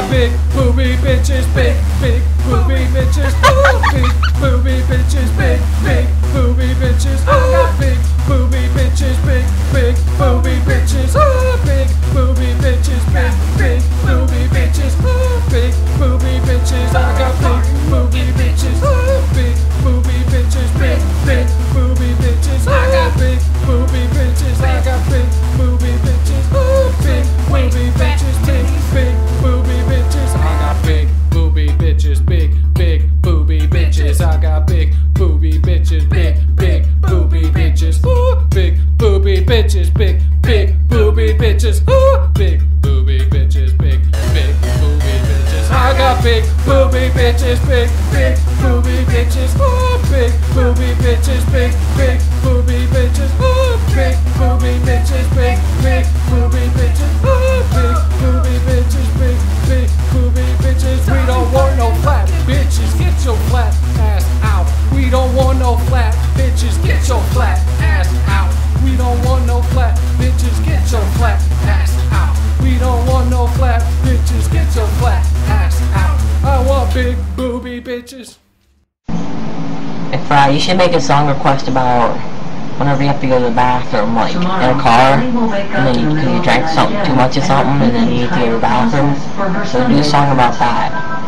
got big booby bitches, big booby bitches, big booby bitches, big booby bitches. I got big booby bitches, big booby bitches, big booby bitches, big booby bitches, big booby bitches. I got big booby bitches, big booby bitches, big booby bitches. I got big booby bitches, I got big booby bitches, big booby bitches, big booby bitches. I got big booby bitches, big booby bitches. I got big booby bitches, big booby bitches, big booby bitches, big booby bitches, big booby bitches, big booby bitches. I got big booby bitches, big booby bitches, big booby bitches, big booby bitches, big booby bitches, big booby bitches, big booby bitches, big booby bitches. We don't want no flat bitches, get your flat ass out. We don't want no flat bitches, get your flat ass out. We don't want no flat bitches, get your flat ass out. We don't want no flat bitches, get your flat ass out. I want big booby bitches. If you should make a song request about whenever you have to go to the bathroom, like in a car, and then you drank something too much or something, and then you need to go to the bathroom. So do a song about that.